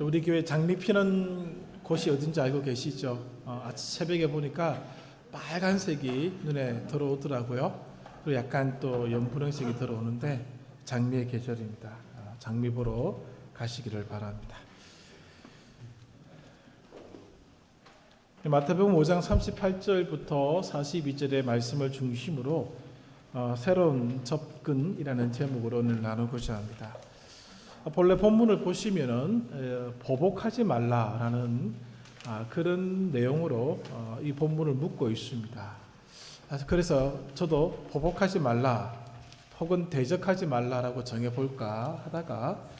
우리 교회 장미 피는 곳이 어딘지 알고 계시죠? 새벽에 보니까 빨간색이 눈에 들어오더라고요. 그리고 약간 또 연분홍색이 들어오는데 장미의 계절입니다. 장미 보러 가시기를 바랍니다. 마태복음 5장 38절부터 42절의 말씀을 중심으로 새로운 접근이라는 제목으로 오늘 나누고자 합니다. 본래 본문을 보시면은 보복하지 말라라는 그런 내용으로 이 본문을 묻고 있습니다. 그래서 저도 보복하지 말라 혹은 대적하지 말라라고 정해볼까 하다가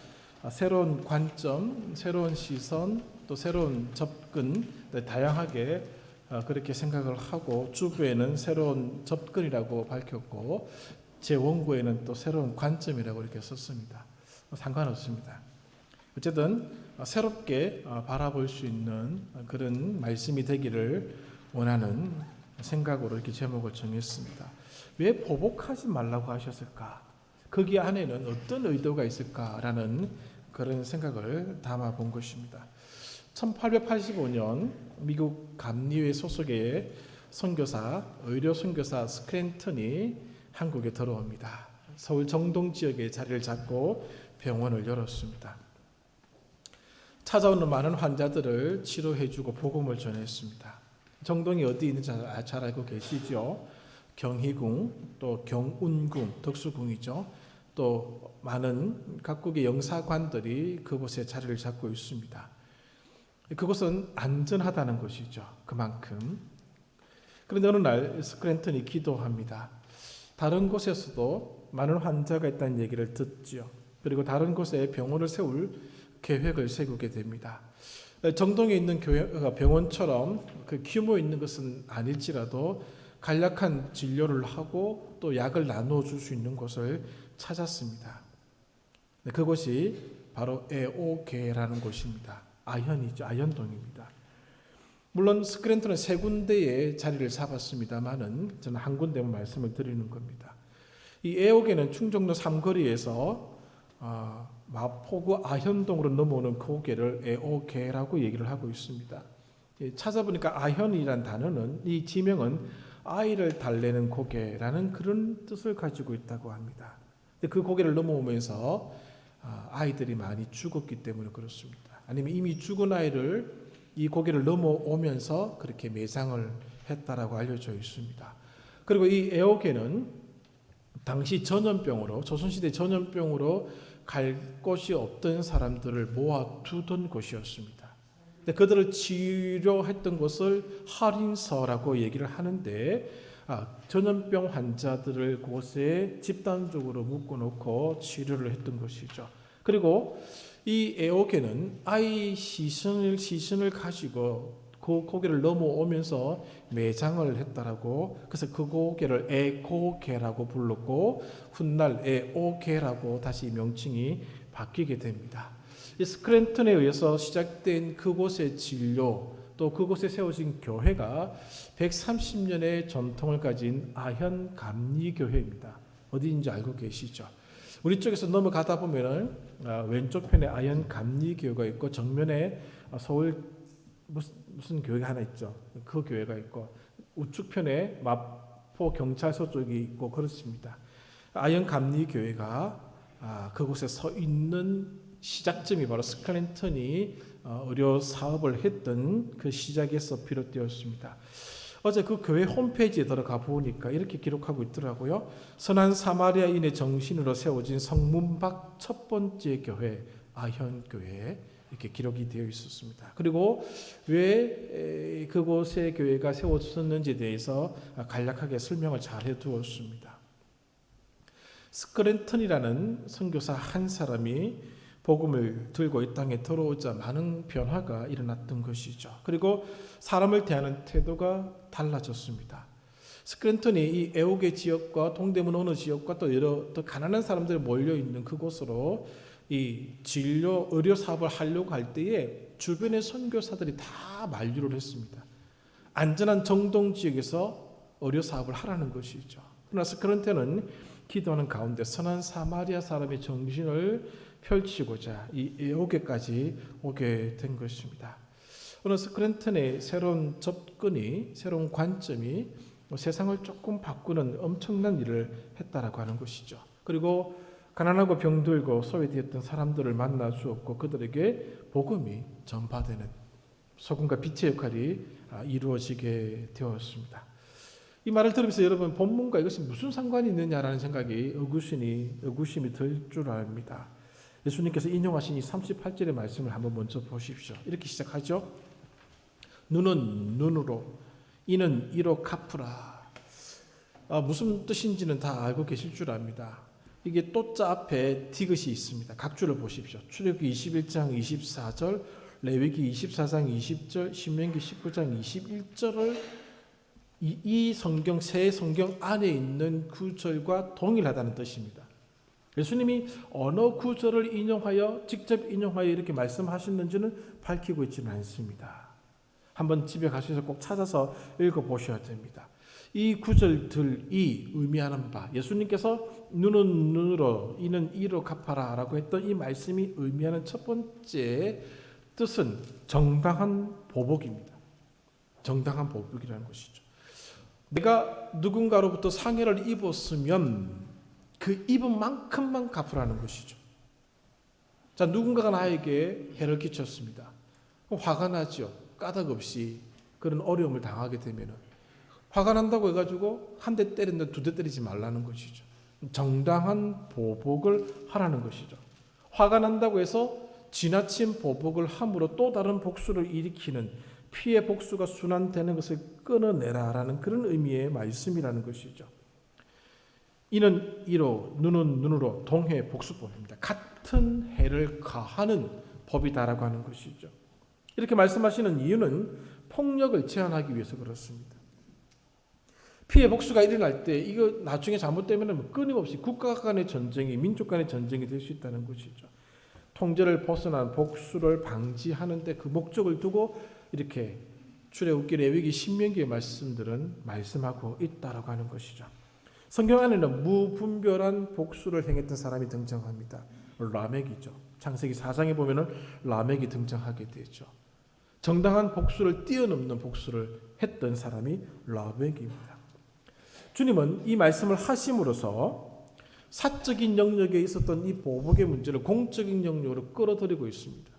새로운 관점, 새로운 시선, 또 새로운 접근, 다양하게 그렇게 생각을 하고 주부에는 새로운 접근이라고 밝혔고 제 원고에는 또 새로운 관점이라고 이렇게 썼습니다. 상관없습니다. 어쨌든 새롭게 바라볼 수 있는 그런 말씀이 되기를 원하는 생각으로 이렇게 제목을 정했습니다. 왜 보복하지 말라고 하셨을까? 거기 안에는 어떤 의도가 있을까라는 그런 생각을 담아 본 것입니다. 1885년 미국 감리회 소속의 선교사, 의료 선교사 스크랜턴이 한국에 들어옵니다. 서울 정동 지역에 자리를 잡고 병원을 열었습니다. 찾아오는 많은 환자들을 치료해주고 복음을 전했습니다. 정동이 어디 있는지 잘 알고 계시죠? 경희궁, 또 경운궁, 덕수궁이죠. 또 많은 각국의 영사관들이 그곳에 자리를 잡고 있습니다. 그곳은 안전하다는 것이죠. 그만큼. 그런데 어느 날 스크랜턴이 기도합니다. 다른 곳에서도 많은 환자가 있다는 얘기를 듣지요. 그리고 다른 곳에 병원을 세울 계획을 세우게 됩니다. 정동에 있는 병원처럼 그 규모 있는 것은 아닐지라도 간략한 진료를 하고 또 약을 나누어 줄 수 있는 곳을 찾았습니다. 그곳이 바로 애오계라는 곳입니다. 아현이죠. 아현동입니다. 물론 스크랜턴은 세 군데에 자리를 잡았습니다만은 저는 한 군데만 말씀을 드리는 겁니다. 이 애오계는 충정로 삼거리에서 마포구 아현동으로 넘어오는 그 고개를 애오계라고 얘기를 하고 있습니다. 찾아보니까 아현이란 단어는 이 지명은 아이를 달래는 고개라는 그런 뜻을 가지고 있다고 합니다. 그 고개를 넘어오면서 아이들이 많이 죽었기 때문에 그렇습니다. 아니면 이미 죽은 아이를 이 고개를 넘어오면서 그렇게 매장을 했다라고 알려져 있습니다. 그리고 이 애오계는 당시 전염병으로 조선시대 전염병으로 갈 곳이 없던 사람들을 모아두던 곳이었습니다. 근데 그들을 치료했던 곳을 할인서라고 얘기를 하는데 전염병 환자들을 그곳에 집단적으로 묶어놓고 치료를 했던 것이죠. 그리고 이 애오계는 아이 시신을 가지고 그 고개를 넘어오면서 매장을 했다라고, 그래서 그 고개를 애고계라고 불렀고 훗날 애오계라고 다시 명칭이 바뀌게 됩니다. 이 스크랜턴에 의해서 시작된 그곳의 진료, 또 그곳에 세워진 교회가 130년의 전통을 가진 아현 감리교회입니다. 어디인지 알고 계시죠? 우리 쪽에서 넘어가다 보면은 왼쪽 편에 아현 감리교회가 있고 정면에 서울 무슨 교회가 하나 있죠. 그 교회가 있고 우측 편에 마포 경찰서 쪽이 있고 그렇습니다. 아현 감리교회가 그곳에 서 있는 시작점이 바로 스크랜턴이 의료 사업을 했던 그 시작에서 비롯되었습니다. 어제 그 교회 홈페이지에 들어가 보니까 이렇게 기록하고 있더라고요. 선한 사마리아인의 정신으로 세워진 성문밖 첫 번째 교회 아현교회, 이렇게 기록이 되어 있었습니다. 그리고 왜 그곳에 교회가 세워졌는지에 대해서 간략하게 설명을 잘 해두었습니다. 스크랜턴이라는 선교사 한 사람이 복음을 들고 이 땅에 들어오자 많은 변화가 일어났던 것이죠. 그리고 사람을 대하는 태도가 달라졌습니다. 스크랜턴이 이 애오계 지역과 동대문 어느 지역과 또 여러 더 가난한 사람들이 몰려 있는 그곳으로 이 진료 의료 사업을 하려고 할 때에 주변의 선교사들이 다 만류를 했습니다. 안전한 정동 지역에서 의료 사업을 하라는 것이죠. 그러나 스크랜턴은 기도하는 가운데 선한 사마리아 사람의 정신을 펼치고자 이 애호게까지 오게 된 것입니다. 오늘 스크랜턴의 새로운 접근이, 새로운 관점이 세상을 조금 바꾸는 엄청난 일을 했다라고 하는 것이죠. 그리고 가난하고 병들고 소외되었던 사람들을 만나 주었고 그들에게 복음이 전파되는 소금과 빛의 역할이 이루어지게 되었습니다. 이 말을 들으면서 여러분, 본문과 이것이 무슨 상관이 있느냐라는 생각이 의구심이 들 줄 압니다. 예수님께서 인용하신 이 38절의 말씀을 한번 먼저 보십시오. 이렇게 시작하죠. 눈은 눈으로, 이는 이로 갚으라. 무슨 뜻인지는 다 알고 계실 줄 압니다. 이게 또자 앞에 디귿이 있습니다. 각주를 보십시오. 출애굽기 21장 24절, 레위기 24장 20절, 신명기 19장 21절을 이 성경, 새 성경 안에 있는 구절과 동일하다는 뜻입니다. 예수님이 어느 구절을 인용하여 직접 인용하여 이렇게 말씀하셨는지는 밝히고 있지는 않습니다. 한번 집에 가셔서 꼭 찾아서 읽어보셔야 됩니다. 이 구절들이 의미하는 바, 예수님께서 눈은 눈으로, 이는 이로 갚아라 라고 했던 이 말씀이 의미하는 첫 번째 뜻은 정당한 보복입니다. 정당한 보복이라는 것이죠. 내가 누군가로부터 상해를 입었으면 그 입은 만큼만 갚으라는 것이죠. 자, 누군가가 나에게 해를 끼쳤습니다. 화가 나죠. 까닭없이 그런 어려움을 당하게 되면 화가 난다고 해가지고 한 대 때린다, 두 대 때리지 말라는 것이죠. 정당한 보복을 하라는 것이죠. 화가 난다고 해서 지나친 보복을 함으로 또 다른 복수를 일으키는 피해 복수가 순환되는 것을 끊어내라라는 그런 의미의 말씀이라는 것이죠. 이는 이로, 눈은 눈으로, 동해 복수법입니다. 같은 해를 가하는 법이다라고 하는 것이죠. 이렇게 말씀하시는 이유는 폭력을 제한하기 위해서 그렇습니다. 피해 복수가 일어날 때 이거 나중에 잘못되면 끊임없이 국가 간의 전쟁이, 민족 간의 전쟁이 될 수 있다는 것이죠. 통제를 벗어난 복수를 방지하는 데 그 목적을 두고 이렇게 출애굽기, 레위기, 신명기의 말씀들은 말씀하고 있다라고 하는 것이죠. 성경 안에는 무분별한 복수를 행했던 사람이 등장합니다. 라멕이죠. 창세기 4장에 보면은 라멕이 등장하게 되죠. 정당한 복수를 뛰어넘는 복수를 했던 사람이 라멕입니다. 주님은 이 말씀을 하심으로써 사적인 영역에 있었던 이 보복의 문제를 공적인 영역으로 끌어들이고 있습니다.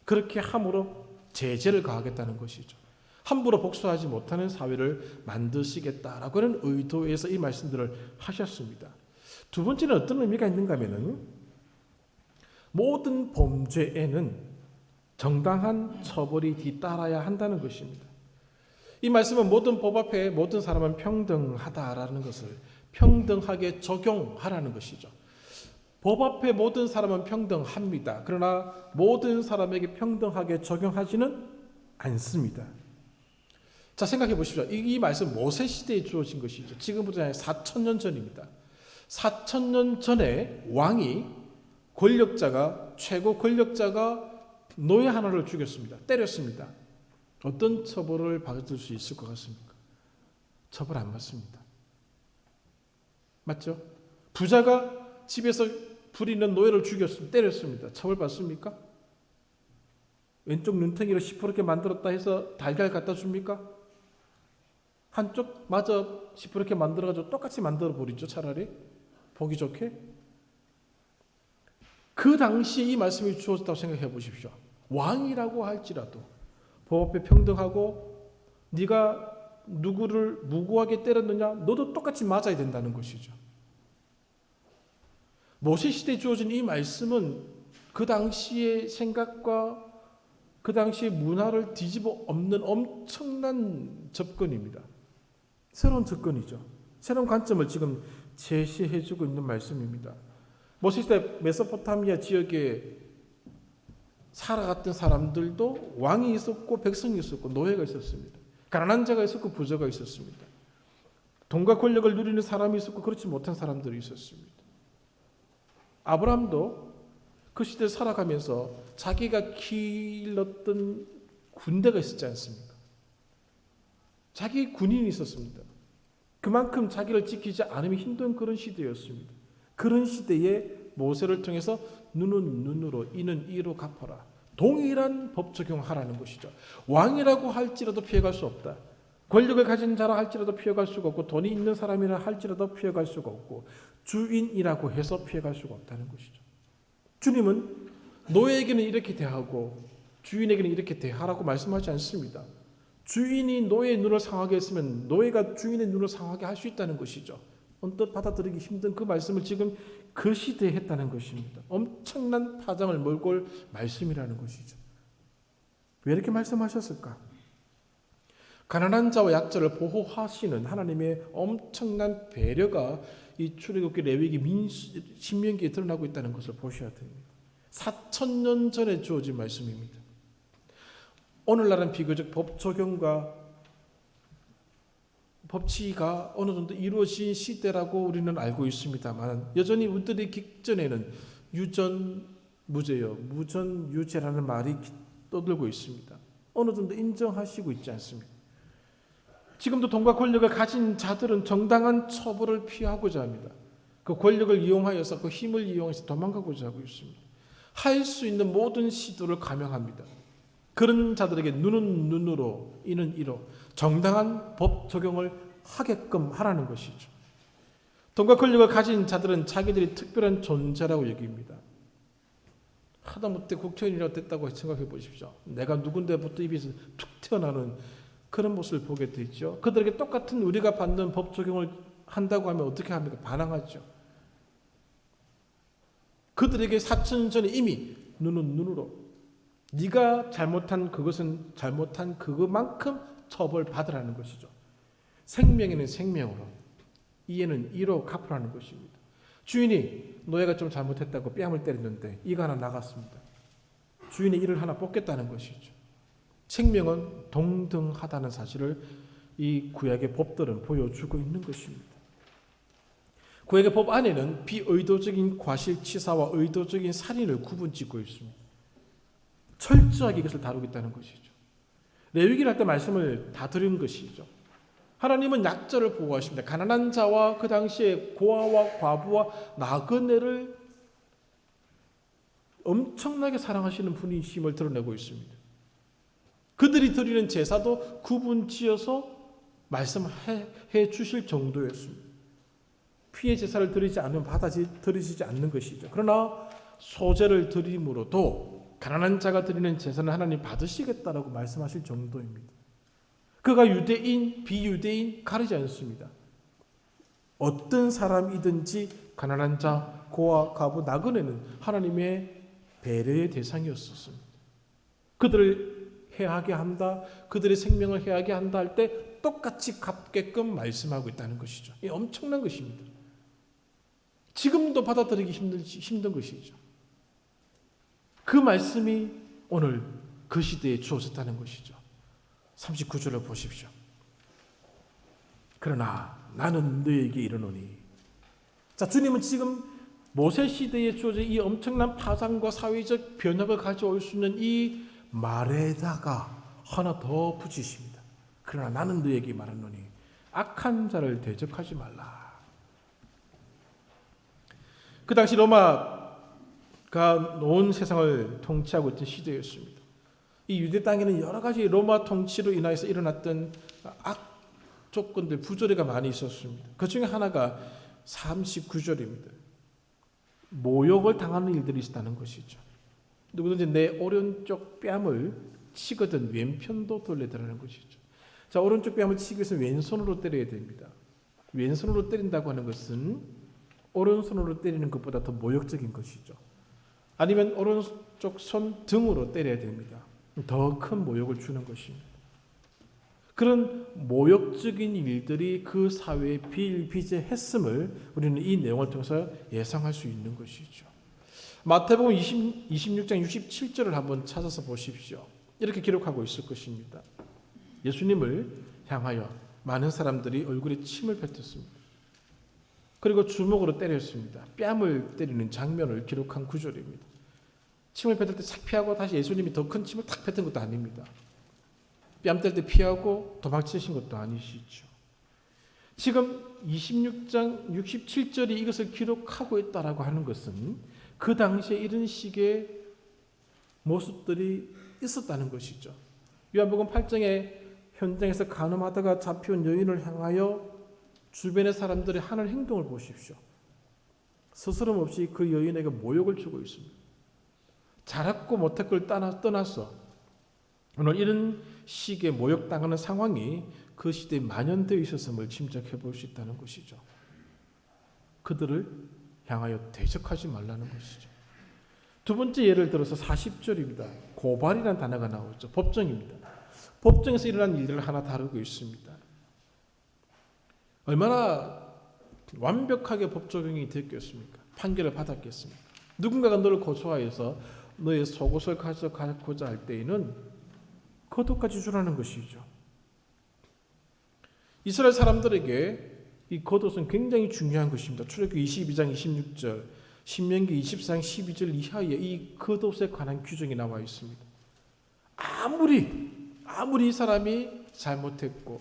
그렇게 함으로 제재를 가하겠다는 것이죠. 함부로 복수하지 못하는 사회를 만드시겠다라고 하는 의도에서 이 말씀들을 하셨습니다. 두 번째는 어떤 의미가 있는가 하면은 모든 범죄에는 정당한 처벌이 뒤따라야 한다는 것입니다. 이 말씀은 모든 법 앞에 모든 사람은 평등하다라는 것을 평등하게 적용하라는 것이죠. 법 앞에 모든 사람은 평등합니다. 그러나 모든 사람에게 평등하게 적용하지는 않습니다. 자, 생각해 보십시오. 이 말씀 모세 시대에 주어진 것이죠. 지금부터 4,000년 전입니다. 4,000년 전에 왕이, 권력자가, 최고 권력자가 노예 하나를 죽였습니다. 때렸습니다. 어떤 처벌을 받을 수 있을 것 같습니까? 처벌 안 받습니다. 맞죠? 부자가 집에서 부리는 노예를 죽였습니다. 때렸습니다. 처벌 받습니까? 왼쪽 눈탱이로 시퍼렇게 만들었다 해서 달걀 갖다 줍니까? 한쪽 마저 시퍼렇게 만들어가지고 똑같이 만들어 버리죠. 차라리 보기 좋게. 그 당시에 이 말씀이 주어졌다고 생각해 보십시오. 왕이라고 할지라도 법 앞에 평등하고 네가 누구를 무고하게 때렸느냐 너도 똑같이 맞아야 된다는 것이죠. 모세 시대에 주어진 이 말씀은 그 당시의 생각과 그 당시의 문화를 뒤집어 엎는 엄청난 접근입니다. 새로운 접근이죠. 새로운 관점을 지금 제시해주고 있는 말씀입니다. 모세 시대 메소포타미아 지역에 살아갔던 사람들도 왕이 있었고 백성이 있었고 노예가 있었습니다. 가난한 자가 있었고 부자가 있었습니다. 돈과 권력을 누리는 사람이 있었고 그렇지 못한 사람들이 있었습니다. 아브라함도 그 시대를 살아가면서 자기가 길렀던 군대가 있었지 않습니까? 자기 군인이 있었습니다. 그만큼 자기를 지키지 않으면 힘든 그런 시대였습니다. 그런 시대에 모세를 통해서 눈은 눈으로 이는 이로 갚아라. 동일한 법 적용하라는 것이죠. 왕이라고 할지라도 피해갈 수 없다. 권력을 가진 자라 할지라도 피해갈 수가 없고 돈이 있는 사람이라 할지라도 피해갈 수가 없고 주인이라고 해서 피해갈 수가 없다는 것이죠. 주님은 노예에게는 이렇게 대하고 주인에게는 이렇게 대하라고 말씀하지 않습니다. 주인이 노예의 눈을 상하게 했으면 노예가 주인의 눈을 상하게 할 수 있다는 것이죠. 언뜻 받아들이기 힘든 그 말씀을 지금 그 시대에 했다는 것입니다. 엄청난 파장을 몰고 올 말씀이라는 것이죠. 왜 이렇게 말씀하셨을까? 가난한 자와 약자를 보호하시는 하나님의 엄청난 배려가 이 출애굽기, 레위기, 신명기에 드러나고 있다는 것을 보셔야 됩니다. 4,000년 전에 주어진 말씀입니다. 오늘날은 비교적 법 적용과 법치가 어느 정도 이루어진 시대라고 우리는 알고 있습니다만 여전히 우리들이 직전에는 유전 무죄요, 무전 유죄라는 말이 떠들고 있습니다. 어느 정도 인정하시고 있지 않습니까? 지금도 돈과 권력을 가진 자들은 정당한 처벌을 피하고자 합니다. 그 권력을 이용하여서 그 힘을 이용해서 도망가고자 하고 있습니다. 할 수 있는 모든 시도를 감행합니다. 그런 자들에게 눈은 눈으로 이는 이로 정당한 법 적용을 하게끔 하라는 것이죠. 돈과 권력을 가진 자들은 자기들이 특별한 존재라고 여깁니다. 하다못해 국회의원이라고 됐다고 생각해 보십시오. 내가 누군데부터 입에서 툭 튀어나오는 그런 모습을 보게 되죠. 그들에게 똑같은 우리가 받는 법 적용을 한다고 하면 어떻게 합니까? 반항하죠. 그들에게 4,000년 전에 이미 눈은 눈으로 네가 잘못한 그것은 잘못한 그것만큼 처벌받으라는 것이죠. 생명에는 생명으로, 이에는 이로 갚으라는 것입니다. 주인이 노예가 좀 잘못했다고 뺨을 때렸는데 이가 하나 나갔습니다. 주인의 이를 하나 뽑겠다는 것이죠. 생명은 동등하다는 사실을 이 구약의 법들은 보여주고 있는 것입니다. 구약의 법 안에는 비의도적인 과실치사와 의도적인 살인을 구분짓고 있습니다. 철저하게 이것을 다루겠다는 것이죠. 레위기를 할 때 말씀을 다 드린 것이죠. 하나님은 약자를 보호하십니다. 가난한 자와 그 당시에 고아와 과부와 나그네를 엄청나게 사랑하시는 분이심을 드러내고 있습니다. 그들이 드리는 제사도 구분지어서 말씀해 주실 정도였습니다. 피의 제사를 드리지 않으면 받아들이지 않는 것이죠. 그러나 소제를 드림으로도 가난한 자가 드리는 제사는 하나님 받으시겠다라고 말씀하실 정도입니다. 그가 유대인, 비유대인 가리지 않습니다. 어떤 사람이든지 가난한 자, 고아, 과부, 나그네는 하나님의 배려의 대상이었습니다. 그들을 해하게 한다, 그들의 생명을 해하게 한다 할 때 똑같이 갚게끔 말씀하고 있다는 것이죠. 이 엄청난 것입니다. 지금도 받아들이기 힘든 것이죠. 그 말씀이 오늘 그 시대에 주어졌다는 것이죠. 39절을 보십시오. 그러나 나는 너에게 이르노니. 자, 주님은 지금 모세 시대에 주어진 이 엄청난 파장과 사회적 변혁을 가져올 수 있는 이 말에다가 하나 더 붙이십니다. 그러나 나는 너에게 말하노니 악한 자를 대적하지 말라. 그 당시 로마가 온 세상을 통치하고 있던 시대였습니다. 이 유대 땅에는 여러 가지 로마 통치로 인하여서 일어났던 악 조건들, 부조리가 많이 있었습니다. 그 중에 하나가 39절입니다. 모욕을 당하는 일들이 있었다는 것이죠. 누구든지 내 오른쪽 뺨을 치거든 왼편도 돌려달라는 것이죠. 자, 오른쪽 뺨을 치기 위해서 왼손으로 때려야 됩니다. 왼손으로 때린다고 하는 것은 오른손으로 때리는 것보다 더 모욕적인 것이죠. 아니면 오른쪽 손 등으로 때려야 됩니다. 더 큰 모욕을 주는 것입니다. 그런 모욕적인 일들이 그 사회에 비일비재했음을 우리는 이 내용을 통해서 예상할 수 있는 것이죠. 마태복음 26장 67절을 한번 찾아서 보십시오. 이렇게 기록하고 있을 것입니다. 예수님을 향하여 많은 사람들이 얼굴에 침을 뱉었습니다. 그리고 주먹으로 때렸습니다. 뺨을 때리는 장면을 기록한 구절입니다. 침을 뱉을 때 싹 피하고 다시 예수님이 더 큰 침을 탁 뱉은 것도 아닙니다. 뺨 뗄 때 피하고 도망치신 것도 아니시죠. 지금 26장 67절이 이것을 기록하고 있다라고 하는 것은 그 당시에 이런 식의 모습들이 있었다는 것이죠. 요한복음 8장에 현장에서 간음하다가 잡혀온 여인을 향하여 주변의 사람들이 하는 행동을 보십시오. 스스럼 없이 그 여인에게 모욕을 주고 있습니다. 잘했고 못했고를 떠나서 오늘 이런 식의 모욕당하는 상황이 그 시대에 만연되어 있었음을 짐작해 볼 수 있다는 것이죠. 그들을 향하여 대적하지 말라는 것이죠. 두 번째 예를 들어서 40절입니다. 고발이라는 단어가 나오죠. 법정입니다. 법정에서 일어난 일들을 하나 다루고 있습니다. 얼마나 완벽하게 법 적용이 됐겠습니까? 판결을 받았겠습니까? 누군가가 너를 고소하여서 너의 속옷을 가져가고자 할 때에는 겉옷까지 주라는 것이죠. 이스라엘 사람들에게 이 겉옷은 굉장히 중요한 것입니다. 출애굽기 22장 26절, 신명기 24장 12절 이하에 이 겉옷에 관한 규정이 나와 있습니다. 아무리 이 사람이 잘못했고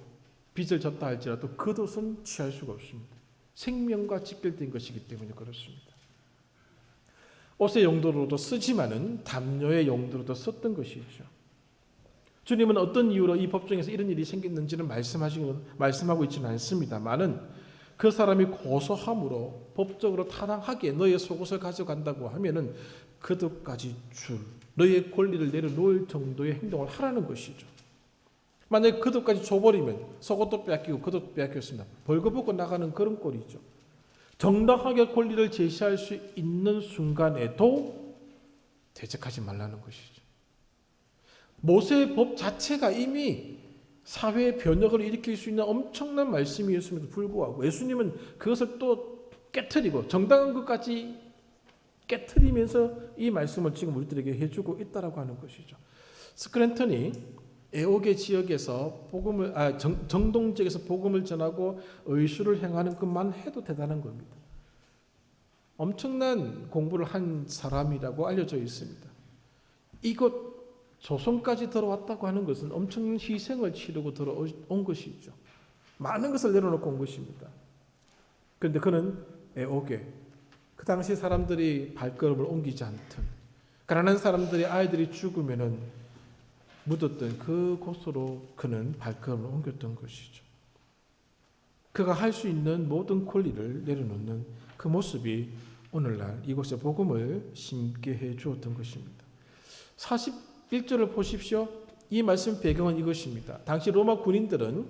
빚을 졌다 할지라도 겉옷은 취할 수가 없습니다. 생명과 직결된 것이기 때문에 그렇습니다. 옷의 용도로도 쓰지만은 담요의 용도로도 썼던 것이죠. 주님은 어떤 이유로 이 법정에서 이런 일이 생겼는지는 말씀하고 있지는 않습니다만은 그 사람이 고소함으로 법적으로 타당하게 너의 속옷을 가져간다고 하면은 그것까지 너의 권리를 내려놓을 정도의 행동을 하라는 것이죠. 만약에 그것까지 줘버리면 속옷도 빼앗기고 그것도 빼앗겼습니다. 벌거벗고 나가는 그런 꼴이죠. 정당하게 권리를 제시할 수 있는 순간에도 대적하지 말라는 것이죠. 모세의 법 자체가 이미 사회의 변혁을 일으킬 수 있는 엄청난 말씀이었음에도 불구하고 예수님은 그것을 또 깨트리고 정당한 것까지 깨트리면서 이 말씀을 지금 우리들에게 해주고 있다라고 하는 것이죠. 스크랜턴이 애옥의 지역에서 정동 지역에서 복음을 전하고 의술을 행하는 것만 해도 대단한 겁니다. 엄청난 공부를 한 사람이라고 알려져 있습니다. 이곳 조선까지 들어왔다고 하는 것은 엄청난 희생을 치르고 들어온 것이죠. 많은 것을 내려놓고 온 것입니다. 그런데 그는 애옥에 그 당시 사람들이 발걸음을 옮기지 않던 가난한 사람들이 아이들이 죽으면은 묻었던 그 곳으로 그는 발걸음을 옮겼던 것이죠. 그가 할 수 있는 모든 권리를 내려놓는 그 모습이 오늘날 이곳에 복음을 심게 해 주었던 것입니다. 41절을 보십시오. 이 말씀 배경은 이것입니다. 당시 로마 군인들은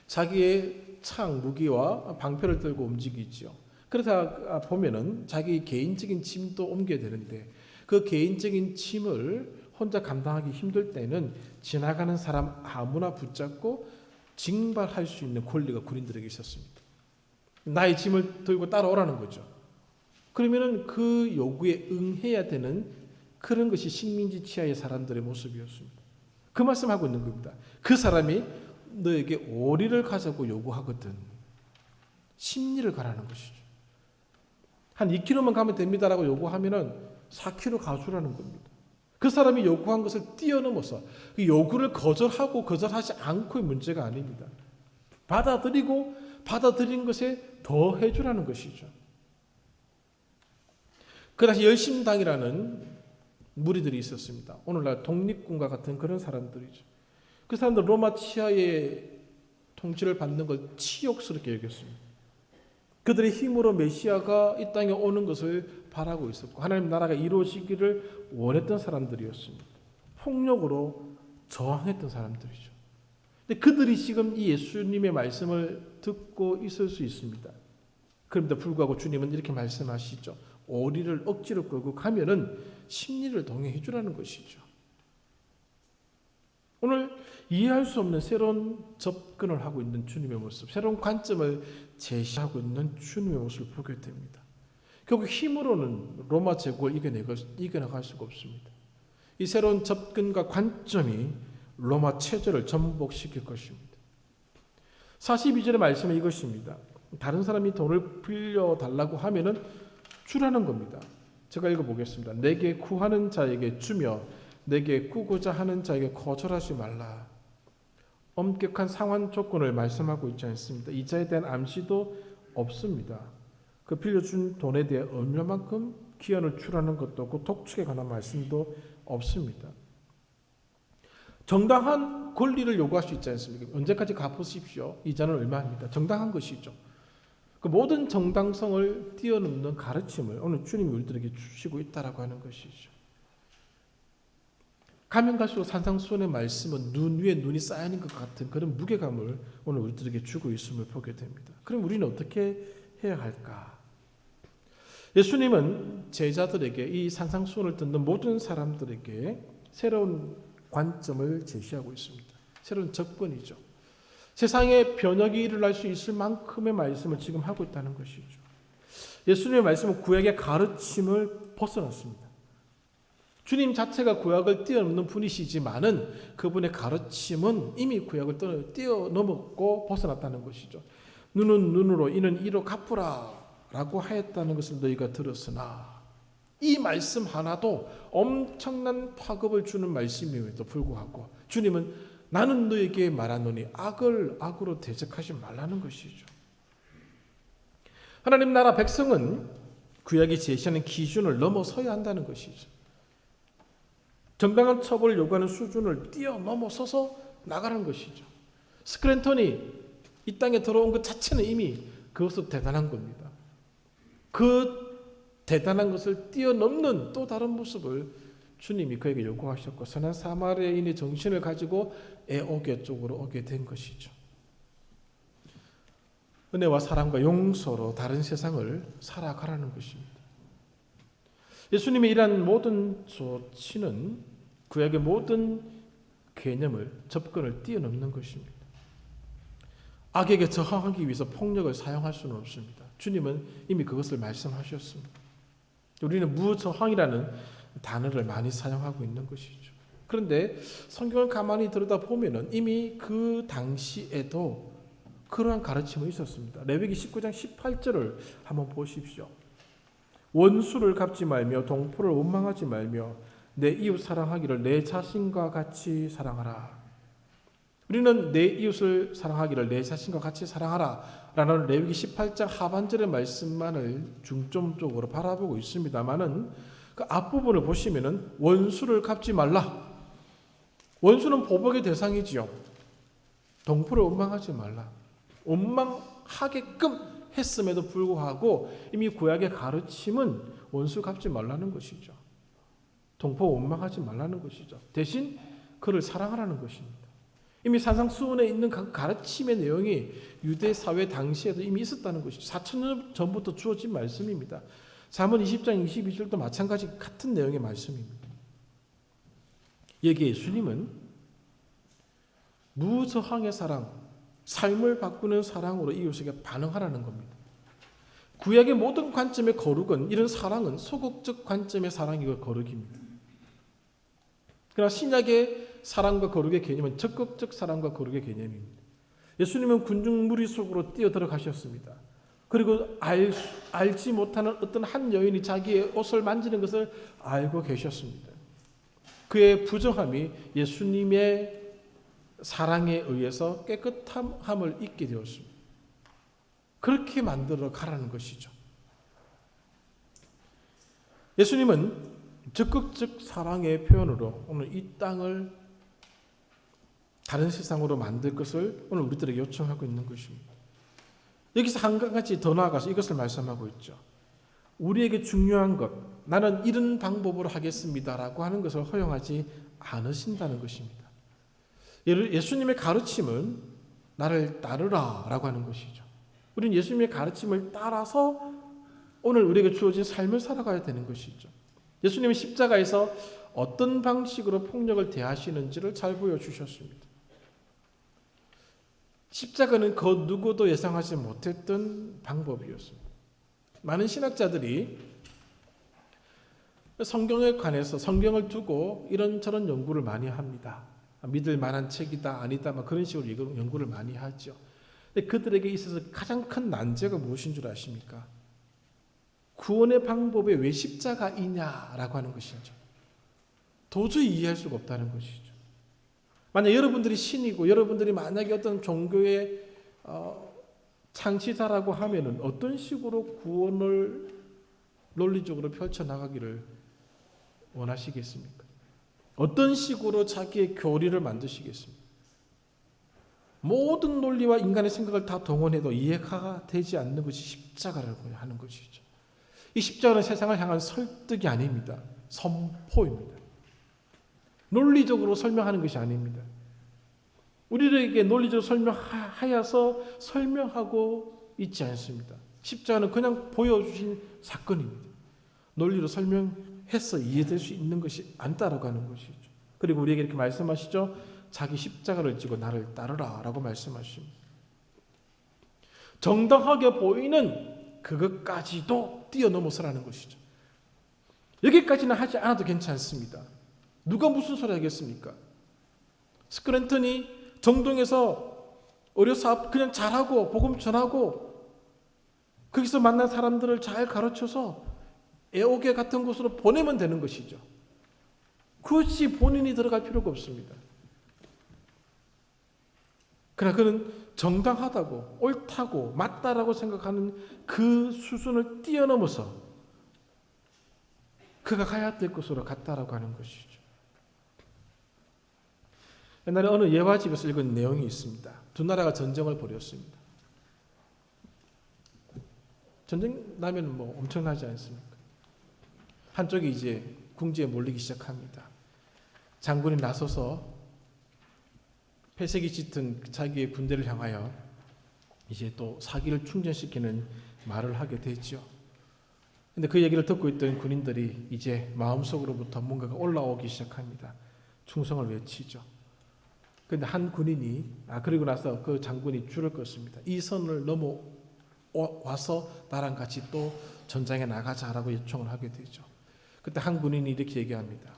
자기의 창, 무기와 방패를 들고 움직이죠. 그러다 보면은 자기 개인적인 짐도 옮겨야 되는데 그 개인적인 짐을 혼자 감당하기 힘들 때는 지나가는 사람 아무나 붙잡고 징발할 수 있는 권리가 군인들에게 있었습니다. 나의 짐을 들고 따라오라는 거죠. 그러면은 그 요구에 응해야 되는 그런 것이 식민지 치하의 사람들의 모습이었습니다. 그 말씀하고 있는 겁니다. 그 사람이 너에게 오리를 가자고 요구하거든 십리를 가라는 것이죠. 한 2km만 가면 됩니다라고 요구하면은 4km 가주라는 겁니다. 그 사람이 요구한 것을 뛰어넘어서 그 요구를 거절하지 않고의 문제가 아닙니다. 받아들인 것에 더 해주라는 것이죠. 그 당시 열심당이라는 무리들이 있었습니다. 오늘날 독립군과 같은 그런 사람들이죠. 그 사람들 로마 치하의 통치를 받는 걸 치욕스럽게 여겼습니다. 그들의 힘으로 메시아가 이 땅에 오는 것을 바라고 있었고 하나님 나라가 이루어지기를 원했던 사람들이었습니다. 폭력으로 저항했던 사람들이죠. 근데 그들이 지금 이 예수님의 말씀을 듣고 있을 수 있습니다. 그럼에도 불구하고 주님은 이렇게 말씀하시죠. 오리를 억지로 끌고 가면은 심리를 동행해 주라는 것이죠. 오늘 이해할 수 없는 새로운 접근을 하고 있는 주님의 모습, 새로운 관점을 제시하고 있는 주님의 모습을 보게 됩니다. 결국 힘으로는 로마 제국을 이겨나갈 수가 없습니다. 이 새로운 접근과 관점이 로마 체제를 전복시킬 것입니다. 42절의 말씀은 이것입니다. 다른 사람이 돈을 빌려달라고 하면은 주라는 겁니다. 제가 읽어보겠습니다. 내게 구하는 자에게 주며 내게 꾸고자 하는 자에게 거절하지 말라. 엄격한 상환 조건을 말씀하고 있지 않습니다. 이자에 대한 암시도 없습니다. 그 빌려준 돈에 대해 얼마만큼 기한을 출하는 것도 없고 독촉에 관한 말씀도 없습니다. 정당한 권리를 요구할 수 있지 않습니까? 언제까지 갚으십시오. 이자는 얼마입니다. 정당한 것이죠. 그 모든 정당성을 뛰어넘는 가르침을 오늘 주님이 우리들에게 주시고 있다라고 하는 것이죠. 가면 갈수록 산상수훈의 말씀은 눈 위에 눈이 쌓이는 것 같은 그런 무게감을 오늘 우리들에게 주고 있음을 보게 됩니다. 그럼 우리는 어떻게 해야 할까? 예수님은 제자들에게 이 산상수훈을 듣는 모든 사람들에게 새로운 관점을 제시하고 있습니다. 새로운 접근이죠. 세상에 변혁이 일어날 수 있을 만큼의 말씀을 지금 하고 있다는 것이죠. 예수님의 말씀은 구약의 가르침을 벗어났습니다. 주님 자체가 구약을 뛰어넘는 분이시지만은 그분의 가르침은 이미 구약을 뛰어넘었고 벗어났다는 것이죠. 눈은 눈으로 이는 이로 갚으라 라고 하였다는 것을 너희가 들었으나 이 말씀 하나도 엄청난 파급을 주는 말씀임에도 불구하고 주님은 나는 너에게 말하노니 악을 악으로 대적하지 말라는 것이죠. 하나님 나라 백성은 구약이 제시하는 기준을 넘어서야 한다는 것이죠. 정당한 처벌을 요구하는 수준을 뛰어넘어서서 나가는 것이죠. 스크랜턴이 이 땅에 들어온 것 자체는 이미 그것은 대단한 겁니다. 그 대단한 것을 뛰어넘는 또 다른 모습을 주님이 그에게 요구하셨고 선한 사마리아인의 정신을 가지고 애오게 쪽으로 오게 된 것이죠. 은혜와 사랑과 용서로 다른 세상을 살아가라는 것입니다. 예수님의 이러한 모든 조치는 구약의 모든 개념을 접근을 뛰어넘는 것입니다. 악에게 저항하기 위해서 폭력을 사용할 수는 없습니다. 주님은 이미 그것을 말씀하셨습니다. 우리는 무저항이라는 단어를 많이 사용하고 있는 것이죠. 그런데 성경을 가만히 들여다보면 이미 그 당시에도 그러한 가르침이 있었습니다. 레위기 19장 18절을 한번 보십시오. 원수를 갚지 말며 동포를 원망하지 말며 내 이웃 사랑하기를 내 자신과 같이 사랑하라. 우리는 내 이웃을 사랑하기를 내 자신과 같이 사랑하라 라는 레위기 18장 하반절의 말씀만을 중점적으로 바라보고 있습니다만은 그 앞부분을 보시면은 원수를 갚지 말라. 원수는 보복의 대상이지요. 동포를 원망하지 말라. 원망하게끔 했음에도 불구하고 이미 구약의 가르침은 원수 갚지 말라는 것이죠. 동포 원망하지 말라는 것이죠. 대신 그를 사랑하라는 것입니다. 이미 산상수훈에 있는 그 가르침의 내용이 유대 사회 당시에도 이미 있었다는 것이죠. 4,000년 전부터 주어진 말씀입니다. 잠언 20장 22절도 마찬가지 같은 내용의 말씀입니다. 여기에 예수님은 무저항의 사랑, 삶을 바꾸는 사랑으로 이웃에게 반응하라는 겁니다. 구약의 모든 관점의 거룩은 이런 사랑은 소극적 관점의 사랑이고 거룩입니다. 그러나 신약의 사랑과 거룩의 개념은 적극적 사랑과 거룩의 개념입니다. 예수님은 군중 무리 속으로 뛰어들어가셨습니다. 그리고 알지 못하는 어떤 한 여인이 자기의 옷을 만지는 것을 알고 계셨습니다. 그의 부정함이 예수님의 사랑에 의해서 깨끗함을 잊게 되었습니다. 그렇게 만들어 가라는 것이죠. 예수님은 적극적 사랑의 표현으로 오늘 이 땅을 다른 세상으로 만들 것을 오늘 우리들에게 요청하고 있는 것입니다. 여기서 한 가지 더 나아가서 이것을 말씀하고 있죠. 우리에게 중요한 것, 나는 이런 방법으로 하겠습니다라고 하는 것을 허용하지 않으신다는 것입니다. 예수님의 가르침은 나를 따르라라고 하는 것이죠. 우리는 예수님의 가르침을 따라서 오늘 우리에게 주어진 삶을 살아가야 되는 것이죠. 예수님은 십자가에서 어떤 방식으로 폭력을 대하시는지를 잘 보여주셨습니다. 십자가는 그 누구도 예상하지 못했던 방법이었습니다. 많은 신학자들이 성경에 관해서 성경을 두고 이런저런 연구를 많이 합니다. 믿을 만한 책이다 아니다 그런 식으로 연구를 많이 하죠. 근데 그들에게 있어서 가장 큰 난제가 무엇인 줄 아십니까? 구원의 방법이 왜 십자가이냐라고 하는 것이죠. 도저히 이해할 수가 없다는 것이죠. 만약 여러분들이 신이고 여러분들이 만약에 어떤 종교의 창시자라고 하면은 어떤 식으로 구원을 논리적으로 펼쳐나가기를 원하시겠습니까? 어떤 식으로 자기의 교리를 만드시겠습니까? 모든 논리와 인간의 생각을 다 동원해도 이해가 되지 않는 것이 십자가라고 하는 것이죠. 이 십자가는 세상을 향한 설득이 아닙니다. 선포입니다. 논리적으로 설명하는 것이 아닙니다. 우리에게 논리적으로 설명하여서 설명하고 있지 않습니다. 십자가는 그냥 보여주신 사건입니다. 논리로 설명해서 이해될 수 있는 것이 아니다라고 하는 것이죠. 그리고 우리에게 이렇게 말씀하시죠. 자기 십자가를 지고 나를 따르라 라고 말씀하십니다. 정당하게 보이는 그것까지도 뛰어넘어서라는 것이죠. 여기까지는 하지 않아도 괜찮습니다. 누가 무슨 소리 하겠습니까? 스크랜턴이 정동에서 의료사업 그냥 잘하고 복음 전하고 거기서 만난 사람들을 잘 가르쳐서 애오게 같은 곳으로 보내면 되는 것이죠. 굳이 본인이 들어갈 필요가 없습니다. 그러나 그는 정당하다고 옳다고 맞다라고 생각하는 그 수준을 뛰어넘어서 그가 가야 될 곳으로 갔다라고 하는 것이죠. 옛날에 어느 예화집에서 읽은 내용이 있습니다. 두 나라가 전쟁을 벌였습니다. 전쟁 나면 뭐 엄청나지 않습니까? 한쪽이 이제 궁지에 몰리기 시작합니다. 장군이 나서서 폐색이 짙은 자기의 군대를 향하여 이제 또 사기를 충전시키는 말을 하게 되죠. 근데 그 얘기를 듣고 있던 군인들이 이제 마음속으로부터 뭔가가 올라오기 시작합니다. 충성을 외치죠. 근데 한 군인이 그리고 나서 그 장군이 줄을 껐습니다. 이 선을 넘어와서 나랑 같이 또 전장에 나가자라고 요청을 하게 되죠. 그때 한 군인이 이렇게 얘기합니다.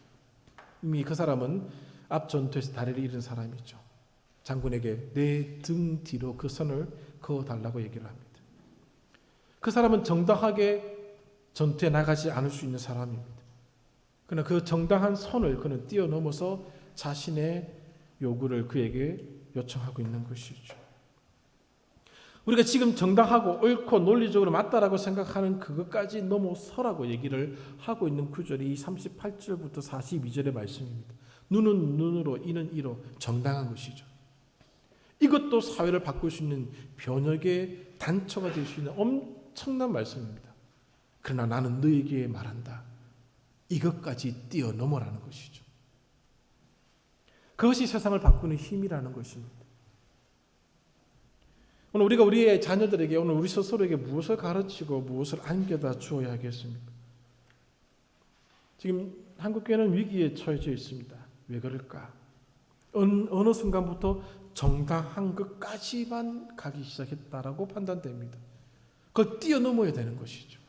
이미 그 사람은 앞 전투에서 다리를 잃은 사람이죠. 장군에게 내 등 뒤로 그 선을 그어달라고 얘기를 합니다. 그 사람은 정당하게 전투에 나가지 않을 수 있는 사람입니다. 그러나 그 정당한 선을 그는 뛰어넘어서 자신의 요구를 그에게 요청하고 있는 것이죠. 우리가 지금 정당하고 옳고 논리적으로 맞다라고 생각하는 그것까지 넘어서라고 얘기를 하고 있는 구절이 38절부터 42절의 말씀입니다. 눈은 눈으로 이는 이로 정당한 것이죠. 이것도 사회를 바꿀 수 있는 변혁의 단초가 될 수 있는 엄청난 말씀입니다. 그러나 나는 너에게 말한다. 이것까지 뛰어넘어라는 것이죠. 그것이 세상을 바꾸는 힘이라는 것입니다. 오늘 우리가 우리의 자녀들에게 오늘 우리 스스로에게 무엇을 가르치고 무엇을 안겨다 주어야 하겠습니까? 지금 한국교회는 위기에 처해져 있습니다. 왜 그럴까? 어느 순간부터 정당한 것까지만 가기 시작했다라고 판단됩니다. 그걸 뛰어넘어야 되는 것이죠.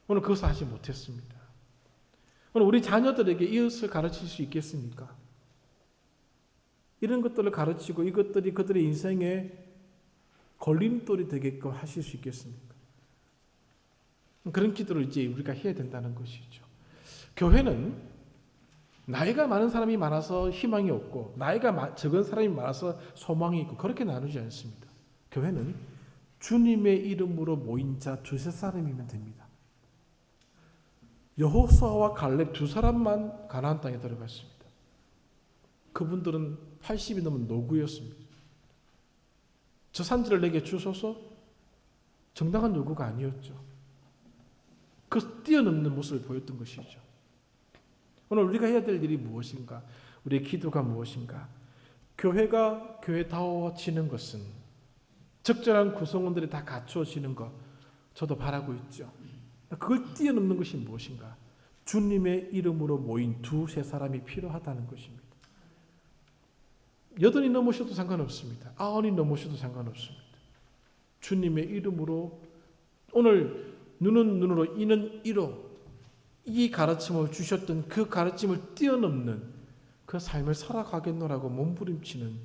오늘 그것을 하지 못했습니다. 오늘 우리 자녀들에게 이것을 가르칠 수 있겠습니까? 이런 것들을 가르치고 이것들이 그들의 인생에 걸림돌이 되게끔 하실 수 있겠습니까? 그런 기도를 이제 우리가 해야 된다는 것이죠. 교회는 나이가 많은 사람이 많아서 희망이 없고 나이가 적은 사람이 많아서 소망이 있고 그렇게 나누지 않습니다. 교회는 주님의 이름으로 모인 자 두세 사람이면 됩니다. 여호수아와 갈렙 두 사람만 가나안 땅에 들어갔습니다. 그분들은 80이 넘은 노구였습니다. 저 산지를 내게 주소서 정당한 요구가 아니었죠. 그 뛰어넘는 모습을 보였던 것이죠. 오늘 우리가 해야 될 일이 무엇인가? 우리의 기도가 무엇인가? 교회가 교회다워지는 것은 적절한 구성원들이 다 갖추어지는 것 저도 바라고 있죠. 그걸 뛰어넘는 것이 무엇인가? 주님의 이름으로 모인 두세 사람이 필요하다는 것입니다. 8이 넘으셔도 상관없습니다. 9이 넘으셔도 상관없습니다. 주님의 이름으로 오늘 눈은 눈으로 이는 이로 이 가르침을 주셨던 그 가르침을 뛰어넘는 그 삶을 살아가겠노라고 몸부림치는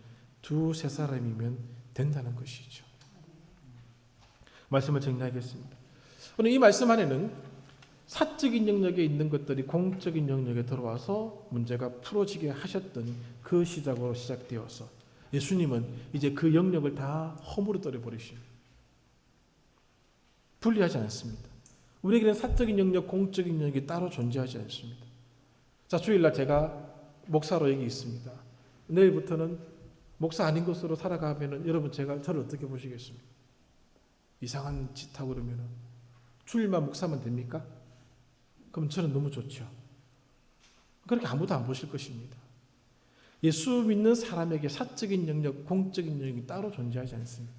두세 사람이면 된다는 것이죠. 말씀을 정리하겠습니다. 오늘 이 말씀 안에는 사적인 영역에 있는 것들이 공적인 영역에 들어와서 문제가 풀어지게 하셨던 그 시작으로 시작되어서 예수님은 이제 그 영역을 다 허물어뜨려 버리십니다. 분리하지 않습니다. 우리에게는 사적인 영역, 공적인 영역이 따로 존재하지 않습니다. 자, 주일날 제가 목사로 여기 있습니다. 내일부터는 목사 아닌 것으로 살아가면은 여러분 저를 어떻게 보시겠습니까? 이상한 짓 하고 그러면은 주일만 목사만 됩니까? 그럼 저는 너무 좋죠. 그렇게 아무도 안 보실 것입니다. 예수 믿는 사람에게 사적인 영역, 공적인 영역이 따로 존재하지 않습니다.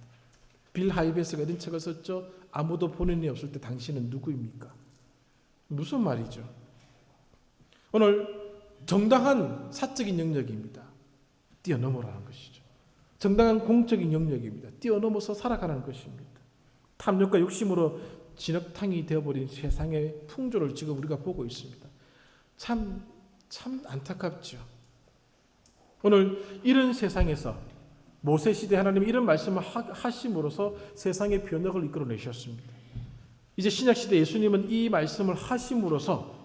빌 하이베스가 이런 책을 썼죠. 아무도 보는 이 없을 때 당신은 누구입니까? 무슨 말이죠? 오늘 정당한 사적인 영역입니다. 뛰어넘으라는 것이죠. 정당한 공적인 영역입니다. 뛰어넘어서 살아가라는 것입니다. 탐욕과 욕심으로 진흙탕이 되어버린 세상의 풍조를 지금 우리가 보고 있습니다. 참 안타깝죠. 오늘 이런 세상에서 모세시대 하나님이 이런 말씀을 하심으로써 세상의 변혁을 이끌어내셨습니다. 이제 신약시대 예수님은 이 말씀을 하심으로써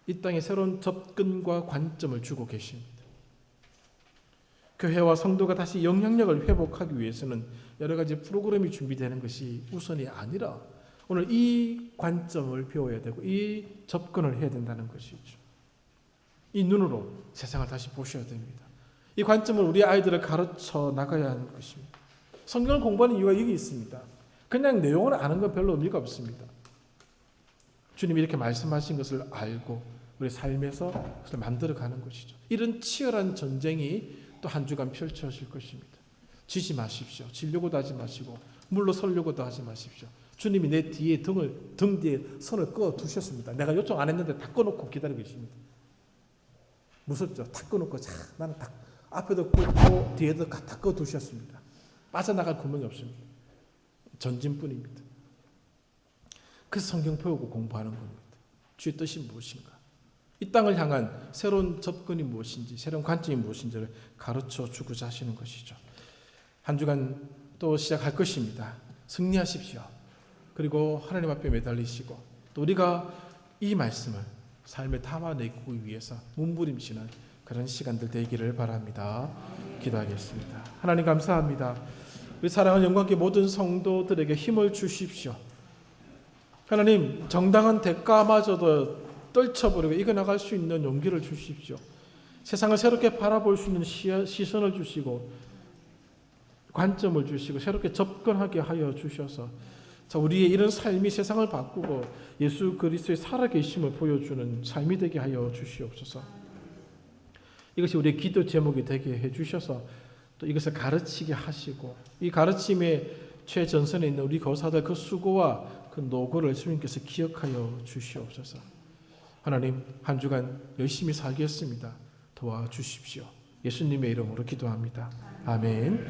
이 땅에 새로운 접근과 관점을 주고 계십니다. 교회와 성도가 다시 영향력을 회복하기 위해서는 여러 가지 프로그램이 준비되는 것이 우선이 아니라 오늘 이 관점을 배워야 되고 이 접근을 해야 된다는 것이죠. 이 눈으로 세상을 다시 보셔야 됩니다. 이 관점을 우리 아이들을 가르쳐 나가야 하는 것입니다. 성경을 공부하는 이유가 여기 있습니다. 그냥 내용을 아는 건 별로 의미가 없습니다. 주님이 이렇게 말씀하신 것을 알고 우리 삶에서 그것을 만들어가는 것이죠. 이런 치열한 전쟁이 또 한 주간 펼쳐질 것입니다. 지지 마십시오. 지려고도 하지 마시고 물러 서려고도 하지 마십시오. 주님이 내 뒤에 등 뒤에 선을 꺼 두셨습니다. 내가 요청 안 했는데 다 꺼놓고 기다리고 계십니다. 무섭죠? 다 꺼놓고 나는 다 앞에도 꺼고 뒤에도 다 꺼 두셨습니다. 빠져나갈 구멍이 없습니다. 전진뿐입니다. 그래서 성경 배우고 공부하는 겁니다. 주의 뜻이 무엇인가? 이 땅을 향한 새로운 접근이 무엇인지, 새로운 관점이 무엇인지를 가르쳐 주고자 하시는 것이죠. 한 주간 또 시작할 것입니다. 승리하십시오. 그리고 하나님 앞에 매달리시고 또 우리가 이 말씀을 삶에 담아내기 위해서 몸부림치는 그런 시간들 되기를 바랍니다. 기도하겠습니다. 하나님 감사합니다. 우리 사랑하는 영광께 모든 성도들에게 힘을 주십시오. 하나님 정당한 대가마저도 떨쳐버리고 이겨나갈 수 있는 용기를 주십시오. 세상을 새롭게 바라볼 수 있는 시선을 주시고 관점을 주시고 새롭게 접근하게 하여 주셔서 우리의 이런 삶이 세상을 바꾸고 예수 그리스도의 살아계심을 보여주는 삶이 되게 하여 주시옵소서. 이것이 우리의 기도 제목이 되게 해주셔서 또 이것을 가르치게 하시고 이 가르침의 최전선에 있는 우리 교사들 그 수고와 그 노고를 주님께서 기억하여 주시옵소서. 하나님 한 주간 열심히 살겠습니다. 도와주십시오. 예수님의 이름으로 기도합니다. 아멘.